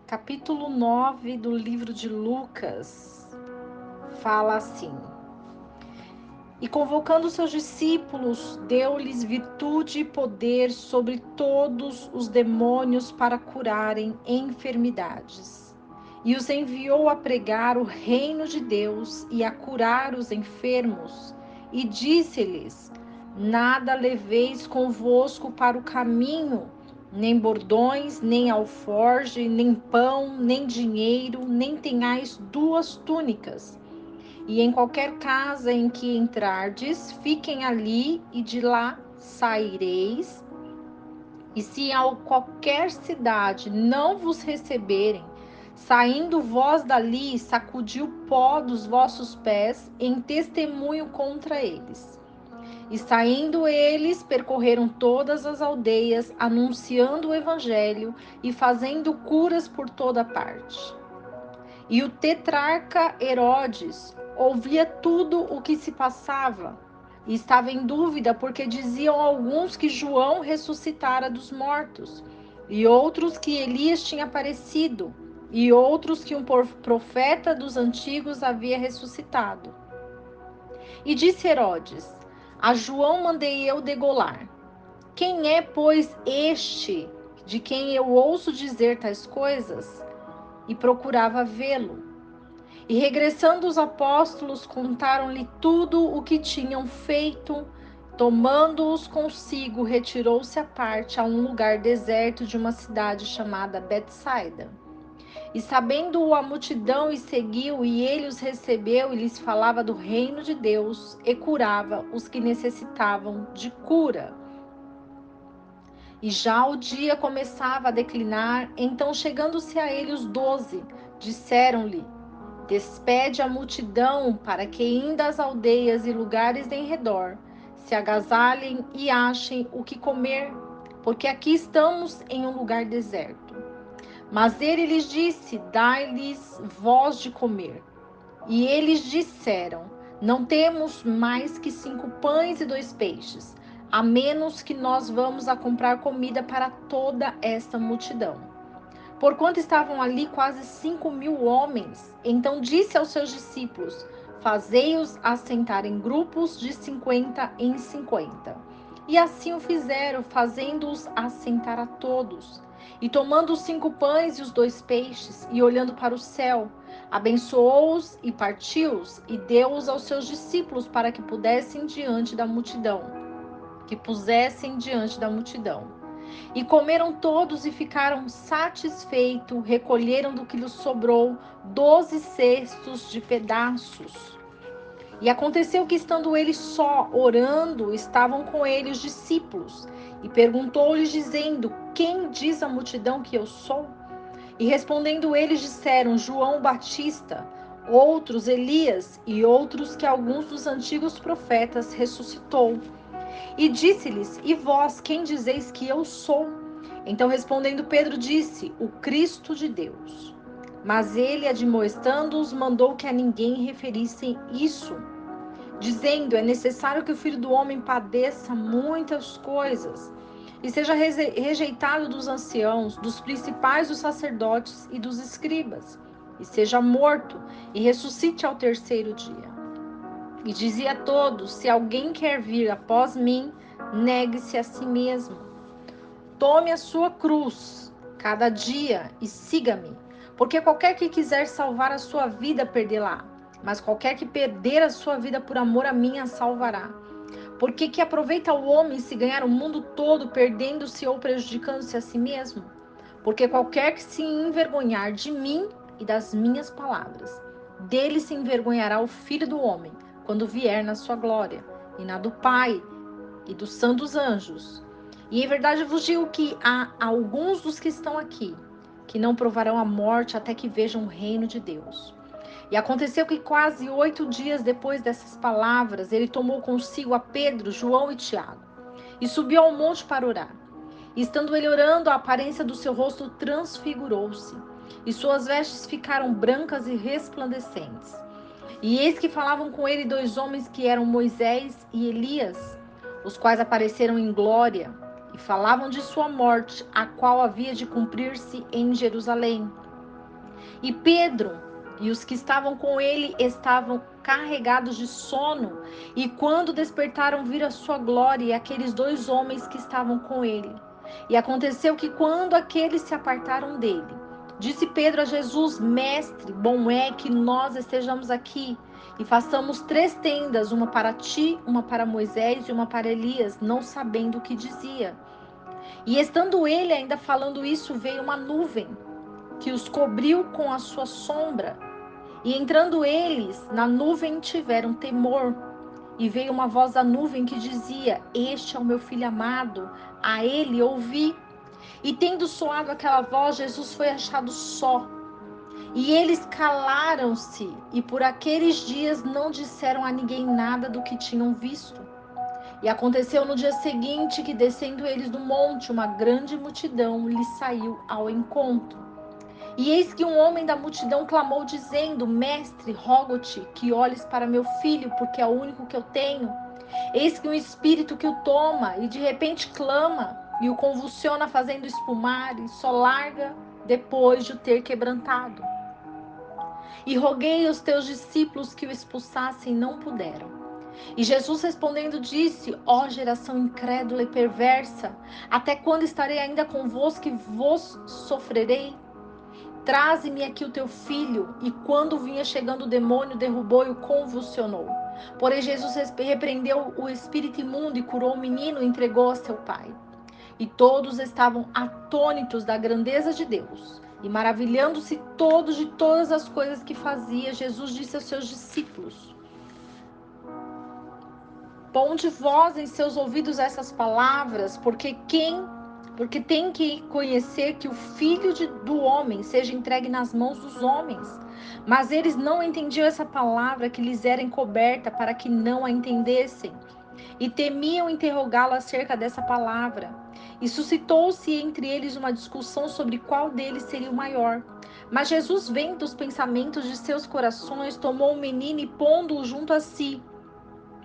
Capítulo 9 do livro de Lucas fala assim: E convocando seus discípulos, deu-lhes virtude e poder sobre todos os demônios para curarem enfermidades. E os enviou a pregar o reino de Deus e a curar os enfermos. E disse-lhes: Nada leveis convosco para o caminho, nem bordões, nem alforge, nem pão, nem dinheiro, nem tenhais duas túnicas. E em qualquer casa em que entrardes, fiquem ali e de lá saireis. E se a qualquer cidade não vos receberem, saindo vós dali, sacudi o pó dos vossos pés em testemunho contra eles. E saindo eles, percorreram todas as aldeias, anunciando o evangelho e fazendo curas por toda parte. E o tetrarca Herodes ouvia tudo o que se passava e estava em dúvida, porque diziam alguns que João ressuscitara dos mortos, e outros que Elias tinha aparecido, e outros que um profeta dos antigos havia ressuscitado. E disse Herodes: A João mandei eu degolar. Quem é, pois, este de quem eu ouço dizer tais coisas? E procurava vê-lo. E regressando os apóstolos, contaram-lhe tudo o que tinham feito. Tomando-os consigo, retirou-se à parte a um lugar deserto de uma cidade chamada Betsaida. E sabendo-o a multidão, e seguiu, e ele os recebeu, e lhes falava do reino de Deus, e curava os que necessitavam de cura. E já o dia começava a declinar, então chegando-se a ele os 12, disseram-lhe: Despede a multidão para que, indo às aldeias e lugares em redor, se agasalhem e achem o que comer, porque aqui estamos em um lugar deserto. Mas ele lhes disse: Dai-lhes vós de comer. E eles disseram: Não temos mais que 5 pães e 2 peixes, a menos que nós vamos a comprar comida para toda esta multidão. Porquanto estavam ali quase 5.000 homens, então disse aos seus discípulos: Fazei-os assentar em grupos de 50 em 50. E assim o fizeram, fazendo-os assentar a todos. E tomando os 5 pães e os 2 peixes, e olhando para o céu, abençoou-os e partiu-os, e deu-os aos seus discípulos para que pusessem diante da multidão. E comeram todos e ficaram satisfeitos, recolheram do que lhes sobrou 12 cestos de pedaços. E aconteceu que, estando ele só, orando, estavam com ele os discípulos. E perguntou-lhes, dizendo: Quem diz a multidão que eu sou? E respondendo eles, disseram: João Batista, outros Elias, e outros que alguns dos antigos profetas ressuscitou. E disse-lhes: E vós, quem dizeis que eu sou? Então respondendo Pedro disse: O Cristo de Deus. Mas ele, admoestando-os, mandou que a ninguém referissem isso, dizendo: É necessário que o Filho do Homem padeça muitas coisas, e seja rejeitado dos anciãos, dos principais dos sacerdotes e dos escribas, e seja morto, e ressuscite ao terceiro dia. E dizia a todos: Se alguém quer vir após mim, negue-se a si mesmo. Tome a sua cruz cada dia e siga-me. Porque qualquer que quiser salvar a sua vida, perdê-la. Mas qualquer que perder a sua vida por amor a mim, a salvará. Porque que aproveita o homem se ganhar o mundo todo, perdendo-se ou prejudicando-se a si mesmo? Porque qualquer que se envergonhar de mim e das minhas palavras, dele se envergonhará o Filho do Homem, quando vier na sua glória, e na do Pai e dos santos anjos. E em verdade vos digo que há alguns dos que estão aqui que não provarão a morte até que vejam o reino de Deus. E aconteceu que quase 8 dias depois dessas palavras, ele tomou consigo a Pedro, João e Tiago, e subiu ao monte para orar. E estando ele orando, a aparência do seu rosto transfigurou-se, e suas vestes ficaram brancas e resplandecentes. E eis que falavam com ele 2 homens que eram Moisés e Elias, os quais apareceram em glória, e falavam de sua morte, a qual havia de cumprir-se em Jerusalém. E Pedro e os que estavam com ele estavam carregados de sono, e quando despertaram, viram a sua glória e aqueles 2 homens que estavam com ele. E aconteceu que, quando aqueles se apartaram dele, disse Pedro a Jesus: Mestre, bom é que nós estejamos aqui e façamos 3 tendas, uma para ti, uma para Moisés e uma para Elias, não sabendo o que dizia. E estando ele ainda falando isso, veio uma nuvem que os cobriu com a sua sombra. E entrando eles na nuvem, tiveram temor. E veio uma voz da nuvem que dizia: Este é o meu filho amado, a ele ouvi. E tendo soado aquela voz, Jesus foi achado só. E eles calaram-se, e por aqueles dias não disseram a ninguém nada do que tinham visto. E aconteceu no dia seguinte que, descendo eles do monte, uma grande multidão lhes saiu ao encontro. E eis que um homem da multidão clamou, dizendo: Mestre, rogo-te que olhes para meu filho, porque é o único que eu tenho. Eis que um espírito que o toma, e de repente clama, e o convulsiona, fazendo espumar, e só larga depois de o ter quebrantado. E roguei aos teus discípulos que o expulsassem, não puderam. E Jesus respondendo disse: Ó geração incrédula e perversa, até quando estarei ainda convosco e vos sofrerei? Traze-me aqui o teu filho. E quando vinha chegando o demônio, derrubou e o convulsionou. Porém Jesus repreendeu o espírito imundo e curou o menino e entregou a seu pai. E todos estavam atônitos da grandeza de Deus. E maravilhando-se todos de todas as coisas que fazia, Jesus disse aos seus discípulos: Ponde vós em seus ouvidos essas palavras, porque tem que conhecer que o Filho do Homem seja entregue nas mãos dos homens. Mas eles não entendiam essa palavra que lhes era encoberta, para que não a entendessem. E temiam interrogá-lo acerca dessa palavra. E suscitou-se entre eles uma discussão sobre qual deles seria o maior. Mas Jesus, vendo os pensamentos de seus corações, tomou o menino e, pondo-o junto a si,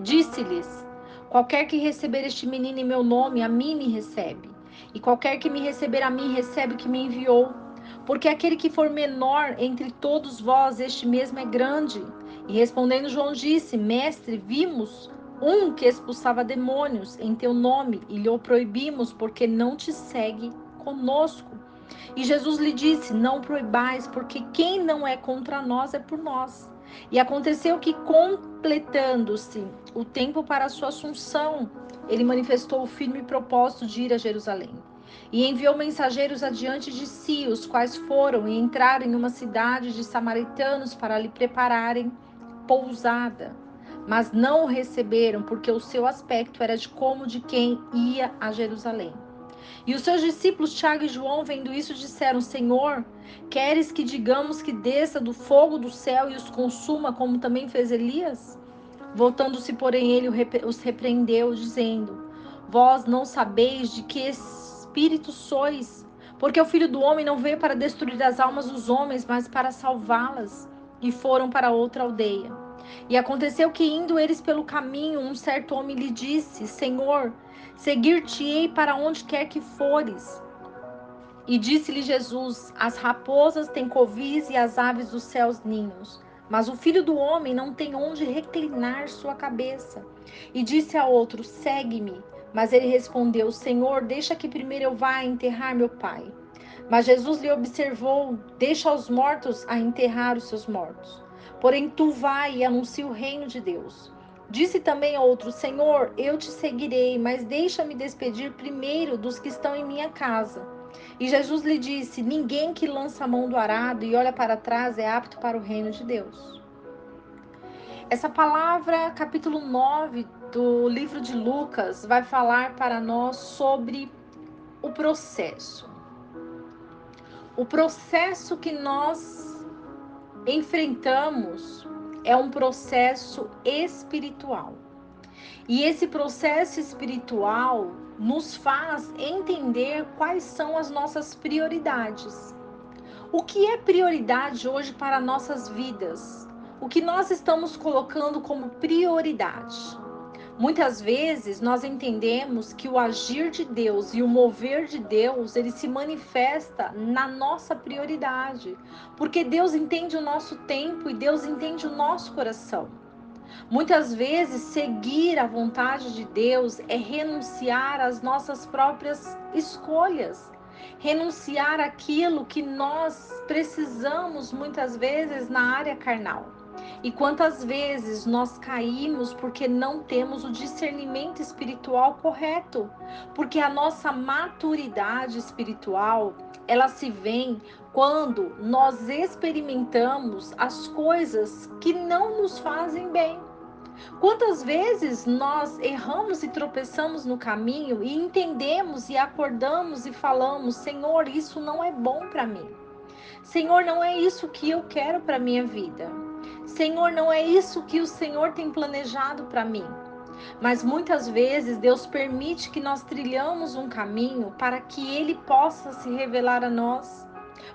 disse-lhes: Qualquer que receber este menino em meu nome, a mim me recebe. E qualquer que me receber a mim, recebe o que me enviou. Porque aquele que for menor entre todos vós, este mesmo é grande. E respondendo João disse: Mestre, vimos um que expulsava demônios em teu nome, e lhe o proibimos, porque não te segue conosco. E Jesus lhe disse: Não proibais, porque quem não é contra nós é por nós. E aconteceu que, completando-se o tempo para a sua assunção, ele manifestou o firme propósito de ir a Jerusalém. E enviou mensageiros adiante de si, os quais foram e entraram em uma cidade de samaritanos para lhe prepararem pousada. Mas não o receberam, porque o seu aspecto era como de quem ia a Jerusalém. E os seus discípulos Tiago e João, vendo isso, disseram: Senhor, queres que digamos que desça do fogo do céu e os consuma, como também fez Elias? Voltando-se, porém, ele os repreendeu, dizendo: Vós não sabeis de que espírito sois, porque o Filho do Homem não veio para destruir as almas dos homens, mas para salvá-las. E foram para outra aldeia. E aconteceu que, indo eles pelo caminho, um certo homem lhe disse: Senhor, seguir-te-ei para onde quer que fores. E disse-lhe Jesus: As raposas têm covis e as aves dos céus ninhos, mas o Filho do Homem não tem onde reclinar sua cabeça. E disse a outro: Segue-me. Mas ele respondeu: Senhor, deixa que primeiro eu vá enterrar meu pai. Mas Jesus lhe observou: Deixa os mortos a enterrar os seus mortos. Porém tu vai e anuncia o reino de Deus. Disse também a outro: Senhor, eu te seguirei, mas deixa-me despedir primeiro dos que estão em minha casa. E Jesus lhe disse: Ninguém que lança a mão do arado e olha para trás é apto para o reino de Deus. Essa palavra, capítulo 9 do livro de Lucas, vai falar para nós sobre o processo. O processo que nós enfrentamos é um processo espiritual. E esse processo espiritual, nos faz entender quais são as nossas prioridades. O que é prioridade hoje para nossas vidas? O que nós estamos colocando como prioridade? Muitas vezes nós entendemos que o agir de Deus e o mover de Deus, ele se manifesta na nossa prioridade, porque Deus entende o nosso tempo e Deus entende o nosso coração. Muitas vezes seguir a vontade de Deus é renunciar às nossas próprias escolhas, renunciar àquilo que nós precisamos muitas vezes na área carnal. E quantas vezes nós caímos porque não temos o discernimento espiritual correto? Porque a nossa maturidade espiritual, ela se vê quando nós experimentamos as coisas que não nos fazem bem. Quantas vezes nós erramos e tropeçamos no caminho e entendemos e acordamos e falamos: Senhor, isso não é bom para mim. Senhor, não é isso que eu quero para minha vida. Senhor, não é isso que o Senhor tem planejado para mim. Mas muitas vezes Deus permite que nós trilhamos um caminho para que Ele possa se revelar a nós.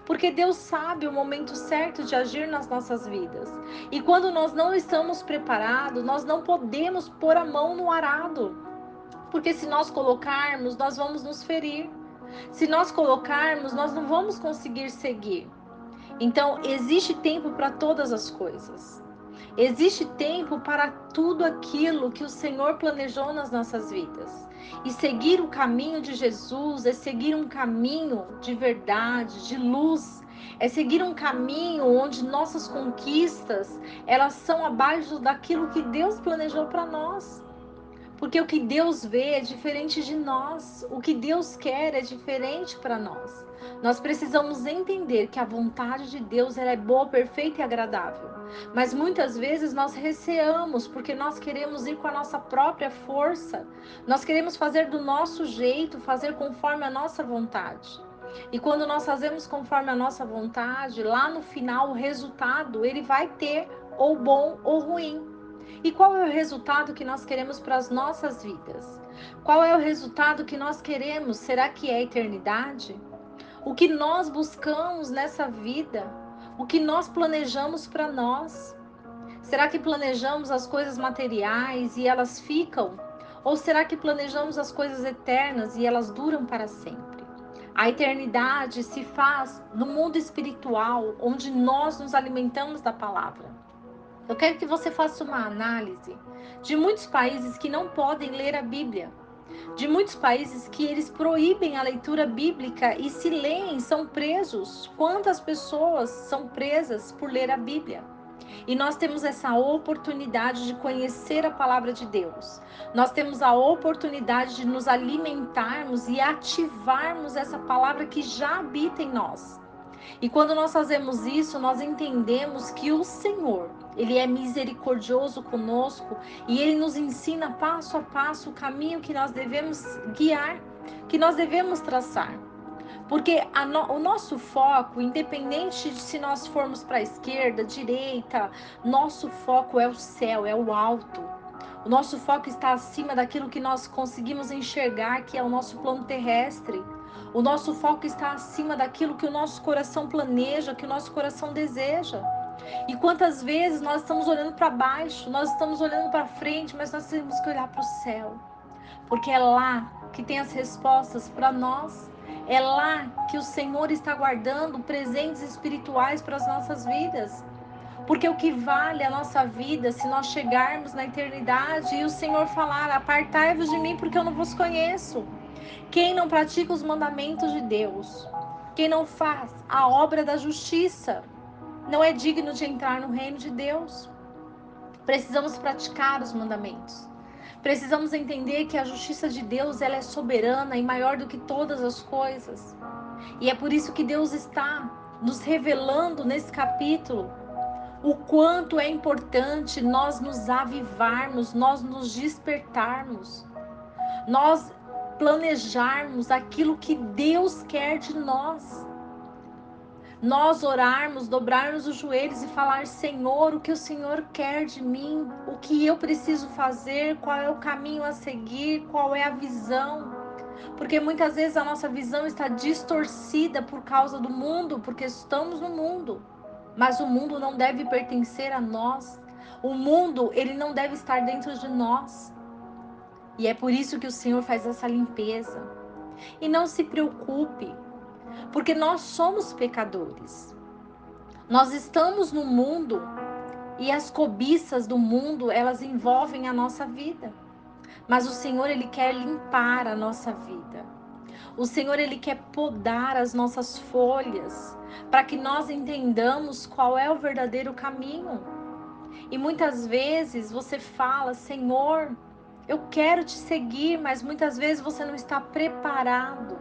Porque Deus sabe o momento certo de agir nas nossas vidas. E quando nós não estamos preparados, nós não podemos pôr a mão no arado. Porque se nós colocarmos, nós vamos nos ferir. Se nós colocarmos, nós não vamos conseguir seguir. Então, existe tempo para todas as coisas. Existe tempo para tudo aquilo que o Senhor planejou nas nossas vidas. E seguir o caminho de Jesus é seguir um caminho de verdade, de luz. É seguir um caminho onde nossas conquistas, elas são abaixo daquilo que Deus planejou para nós. Porque o que Deus vê é diferente de nós. O que Deus quer é diferente para nós. Nós precisamos entender que a vontade de Deus ela é boa, perfeita e agradável. Mas muitas vezes nós receamos porque nós queremos ir com a nossa própria força. Nós queremos fazer do nosso jeito, fazer conforme a nossa vontade. E quando nós fazemos conforme a nossa vontade, lá no final o resultado ele vai ter ou bom ou ruim. E qual é o resultado que nós queremos para as nossas vidas? Qual é o resultado que nós queremos? Será que é a eternidade? O que nós buscamos nessa vida? O que nós planejamos para nós? Será que planejamos as coisas materiais e elas ficam? Ou será que planejamos as coisas eternas e elas duram para sempre? A eternidade se faz no mundo espiritual, onde nós nos alimentamos da palavra. Eu quero que você faça uma análise de muitos países que não podem ler a Bíblia, de muitos países que eles proíbem a leitura bíblica e se leem, são presos. Quantas pessoas são presas por ler a Bíblia? E nós temos essa oportunidade de conhecer a palavra de Deus. Nós temos a oportunidade de nos alimentarmos e ativarmos essa palavra que já habita em nós. E quando nós fazemos isso, nós entendemos que o Senhor, Ele é misericordioso conosco e Ele nos ensina passo a passo o caminho que nós devemos guiar, que nós devemos traçar. Porque o nosso foco, independente de se nós formos para a esquerda, direita, nosso foco é o céu, é o alto. O nosso foco está acima daquilo que nós conseguimos enxergar, que é o nosso plano terrestre. O nosso foco está acima daquilo que o nosso coração planeja, que o nosso coração deseja. E quantas vezes nós estamos olhando para baixo, nós estamos olhando para frente, mas nós temos que olhar para o céu. Porque é lá que tem as respostas para nós. É lá que o Senhor está guardando presentes espirituais para as nossas vidas. Porque o que vale a nossa vida se nós chegarmos na eternidade e o Senhor falar: apartai-vos de mim porque eu não vos conheço. Quem não pratica os mandamentos de Deus, quem não faz a obra da justiça, não é digno de entrar no reino de Deus. Precisamos praticar os mandamentos. Precisamos entender que a justiça de Deus ela é soberana e maior do que todas as coisas. E é por isso que Deus está nos revelando nesse capítulo o quanto é importante nós nos avivarmos, nós nos despertarmos, nós planejarmos aquilo que Deus quer de nós. Nós orarmos, dobrarmos os joelhos e falar: Senhor, o que o Senhor quer de mim? O que eu preciso fazer? Qual é o caminho a seguir? Qual é a visão? Porque muitas vezes a nossa visão está distorcida por causa do mundo, porque estamos no mundo. Mas o mundo não deve pertencer a nós. O mundo, ele não deve estar dentro de nós. E é por isso que o Senhor faz essa limpeza. E não se preocupe, porque nós somos pecadores. Nós estamos no mundo e as cobiças do mundo, elas envolvem a nossa vida. Mas o Senhor, ele quer limpar a nossa vida. O Senhor, ele quer podar as nossas folhas, para que nós entendamos qual é o verdadeiro caminho. E muitas vezes você fala: Senhor, eu quero te seguir, mas muitas vezes você não está preparado.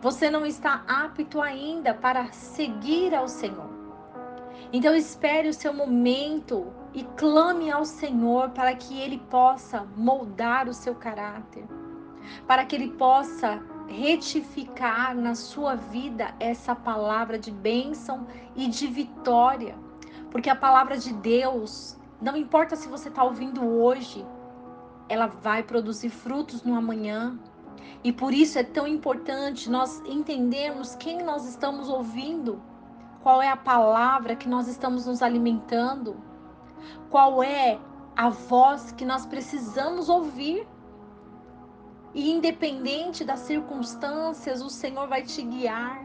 Você não está apto ainda para seguir ao Senhor. Então espere o seu momento e clame ao Senhor para que Ele possa moldar o seu caráter, para que Ele possa retificar na sua vida essa palavra de bênção e de vitória. Porque a palavra de Deus, não importa se você está ouvindo hoje, ela vai produzir frutos no amanhã. E por isso é tão importante nós entendermos quem nós estamos ouvindo, qual é a palavra que nós estamos nos alimentando, qual é a voz que nós precisamos ouvir. E independente das circunstâncias, o Senhor vai te guiar.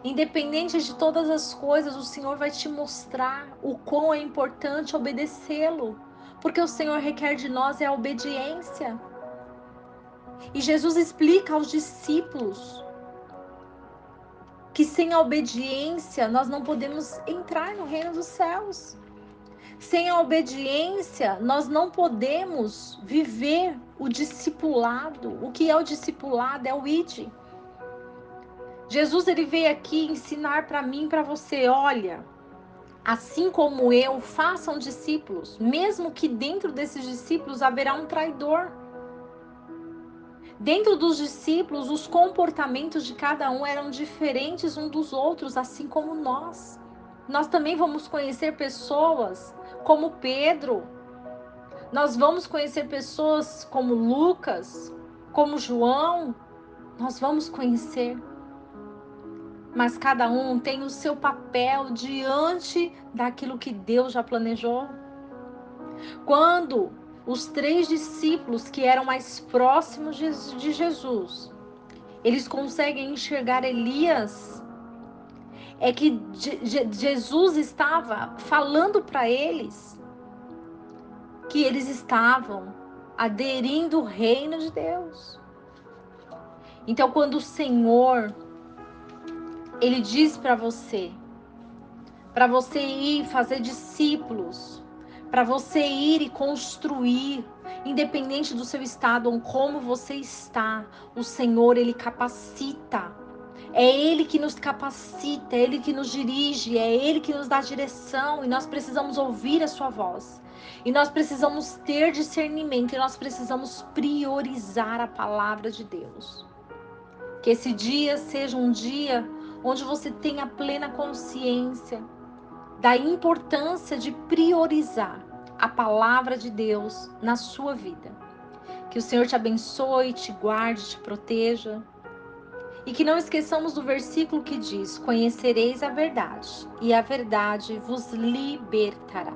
Independente de todas as coisas, o Senhor vai te mostrar o quão é importante obedecê-lo. Porque o Senhor requer de nós é a obediência. E Jesus explica aos discípulos que sem a obediência nós não podemos entrar no reino dos céus. Sem a obediência, nós não podemos viver o discipulado. O que é o discipulado? É o ide. Jesus, ele veio aqui ensinar para mim e para você: olha, assim como eu, façam discípulos, mesmo que dentro desses discípulos haverá um traidor. Dentro dos discípulos, os comportamentos de cada um eram diferentes uns dos outros, assim como nós. Nós também vamos conhecer pessoas como Pedro. Nós vamos conhecer pessoas como Lucas, como João. Nós vamos conhecer. Mas cada um tem o seu papel diante daquilo que Deus já planejou. Quando os 3 discípulos que eram mais próximos de Jesus, eles conseguem enxergar Elias, é que Jesus estava falando para eles que eles estavam aderindo ao reino de Deus. Então, quando o Senhor, ele diz para você ir fazer discípulos, para você ir e construir, independente do seu estado ou como você está, o Senhor, ele capacita. É Ele que nos capacita, é Ele que nos dirige, é Ele que nos dá direção, e nós precisamos ouvir a sua voz. E nós precisamos ter discernimento, e nós precisamos priorizar a palavra de Deus. Que esse dia seja um dia onde você tenha plena consciência da importância de priorizar a palavra de Deus na sua vida. Que o Senhor te abençoe, te guarde, te proteja. E que não esqueçamos do versículo que diz: conhecereis a verdade, e a verdade vos libertará.